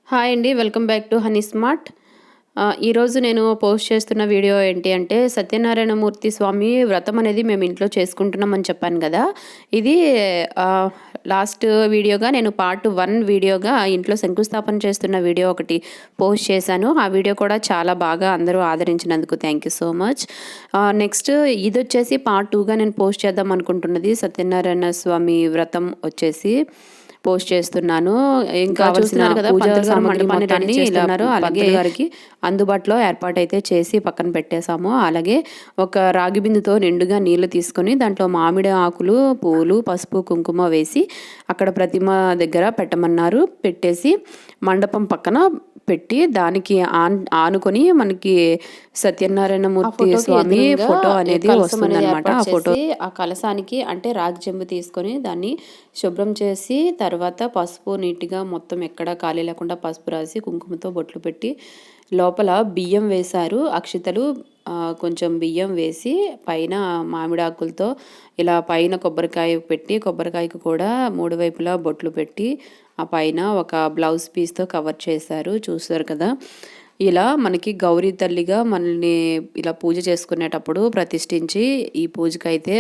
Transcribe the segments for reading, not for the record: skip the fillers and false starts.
Hi అండి. Welcome back to honey smart. ఈరోజు నేను పోస్ట్ చేస్తున్న వీడియో ఏంటి అంటే, సత్యనారాయణమూర్తి స్వామి వ్రతం అనేది మేము ఇంట్లో చేసుకుంటున్నామని చెప్పాను కదా! ఇది ఆహ్, లాస్ట్ వీడియోగా నేను పార్ట్ 1 వీడియోగా ఇంట్లో శంకుస్థాపన చేస్తున్న వీడియో ఒకటి పోస్ట్ చేశాను. ఆ వీడియో కూడా చాలా బాగా అందరూ ఆదరించినందుకు thank you so much. Next ఇదొచ్చేసి పార్ట్ 2గా నేను పోస్ట్ చేద్దాం అనుకుంటున్నది. సత్యనారాయణ స్వామి వ్రతం వచ్చేసి పోస్ట్ చేస్తున్నాను. ఇంకా చూస్తున్నారు కదా, పూజా సామాగ్రి మొత్తాన్ని చేస్తున్నారు. అలాగే గారికి అందుబాటులో ఏర్పాటైతే చేసి పక్కన పెట్టేశాము. అలాగే ఒక రాగి బిందుతో నిండుగా నీళ్లు తీసుకొని దాంట్లో మామిడి ఆకులు, పూలు, పసుపు, కుంకుమ వేసి అక్కడ ప్రతిమ దగ్గర పెట్టమన్నారు. పెట్టేసి మండపం పక్కన పెట్టి దానికి ఆనుకొని మనకి సత్యనారాయణమూర్తి స్వామి ఫోటో అనేది వస్తుందన్నమాట. ఆ ఫోటో ఆ కలశానికి అంటే రాగి చెంబు తీసుకొని దాన్ని శుభ్రం చేసి తర్వాత పసుపు నీట్గా మొత్తం ఎక్కడ ఖాళీ లేకుండా పసుపు రాసి కుంకుమతో బొట్లు పెట్టి లోపల బియ్యం వేశారు. అక్షితలు కొంచెం బియ్యం వేసి పైన మామిడాకులతో ఇలా పైన కొబ్బరికాయ పెట్టి కొబ్బరికాయకు కూడా 3 వైపులా బొట్లు పెట్టి ఆ పైన ఒక బ్లౌజ్ పీస్తో కవర్ చేశారు. చూస్తారు కదా, ఇలా మనకి గౌరీ తల్లిగా మనల్ని ఇలా పూజ చేసుకునేటప్పుడు ప్రతిష్ఠించి ఈ పూజకైతే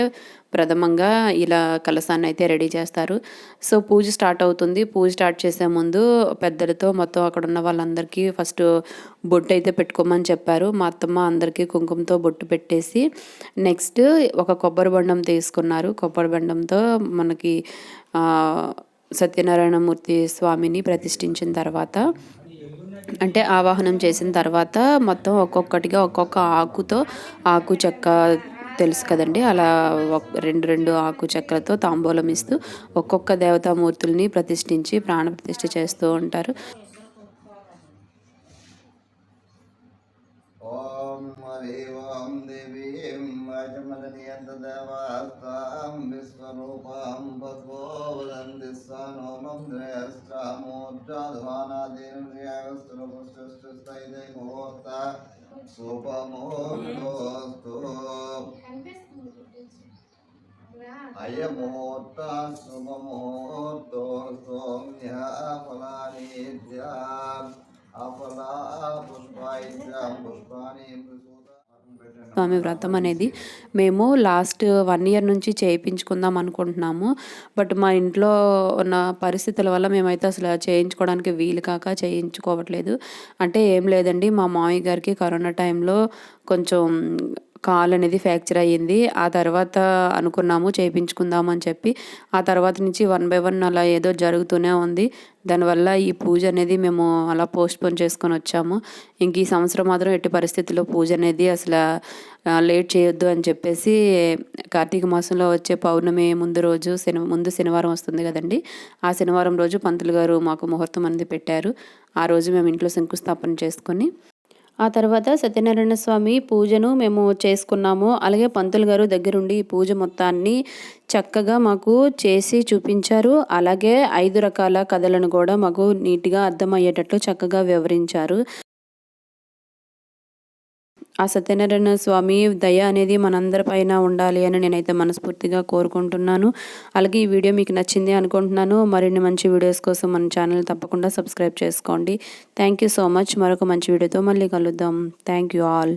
ప్రథమంగా ఇలా కలశాన్ని అయితే రెడీ చేస్తారు. సో పూజ స్టార్ట్ అవుతుంది. పూజ స్టార్ట్ చేసే ముందు పెద్దలతో మొత్తం అక్కడ ఉన్న వాళ్ళందరికీ ఫస్ట్ బొట్టు అయితే పెట్టుకోమని చెప్పారు. మా అత్తమ్మ అందరికీ కుంకుమతో బొట్టు పెట్టేసి నెక్స్ట్ ఒక కొబ్బరి బొండం తీసుకున్నారు. కొబ్బరి బొండంతో మనకి సత్యనారాయణమూర్తి స్వామిని ప్రతిష్ఠించిన తర్వాత అంటే ఆవాహనం చేసిన తర్వాత మొత్తం ఒక్కొక్కటిగా ఒక్కొక్క ఆకుతో ఆకు చెక్క తెలుసు కదండి, అలా రెండు ఆకు చెక్కలతో తాంబూలం ఇస్తూ ఒక్కొక్క దేవతామూర్తుల్ని ప్రతిష్ఠించి ప్రాణప్రతిష్ఠ చేస్తూ ఉంటారు. అయమూర్త శుభమూర్తో సౌమ్య ఫలానిత్యా అఫలా పుష్పాయిత్యం పుష్పాని స్వామి వ్రతం అనేది మేము లాస్ట్ 1 ఇయర్ నుంచి చేయించుకుందాం అనుకుంటున్నాము. బట్ మా ఇంట్లో ఉన్న పరిస్థితుల వల్ల మేమైతే అసలు చేయించుకోవడానికి వీలు కాక చేయించుకోవట్లేదు. అంటే ఏం లేదండి, మా మామయ్య గారికి కరోనా టైంలో కొంచెం కాలు అనేది ఫ్రాక్చర్ అయ్యింది. ఆ తర్వాత అనుకున్నాము చేయించుకుందాము అని చెప్పి. ఆ తర్వాత నుంచి 1 బై 1 అలా ఏదో జరుగుతూనే ఉంది. దానివల్ల ఈ పూజ అనేది మేము అలా పోస్ట్పోన్ చేసుకొని వచ్చాము. ఇంక ఈ సంవత్సరం మాత్రం ఎట్టి పరిస్థితుల్లో పూజ అనేది అసలు లేట్ చేయొద్దు అని చెప్పేసి కార్తీక మాసంలో వచ్చే పౌర్ణమి ముందు రోజు ముందు శనివారం వస్తుంది కదండి, ఆ శనివారం రోజు పంతులు గారు మాకు ముహూర్తం అనేది పెట్టారు. ఆ రోజు మేము ఇంట్లో శంకుస్థాపన చేసుకొని ఆ తర్వాత సత్యనారాయణ స్వామి పూజను మేము చేసుకున్నాము. అలాగే పంతులు గారు దగ్గరుండి ఈ పూజ మొత్తాన్ని చక్కగా మాకు చేసి చూపించారు. అలాగే 5 రకాల కథలను కూడా మాకు నీట్గా అర్థమయ్యేటట్లు చక్కగా వివరించారు. ఆ సత్యనారాయణ స్వామి దయ అనేది మనందరి పైన ఉండాలి అని నేనైతే మనస్ఫూర్తిగా కోరుకుంటున్నాను. అలాగే ఈ వీడియో మీకు నచ్చింది అనుకుంటున్నాను. మరిన్ని మంచి వీడియోస్ కోసం మన ఛానల్ తప్పకుండా సబ్స్క్రైబ్ చేసుకోండి. Thank you so much. మరొక మంచి వీడియోతో మళ్ళీ కలుద్దాం. Thank you all.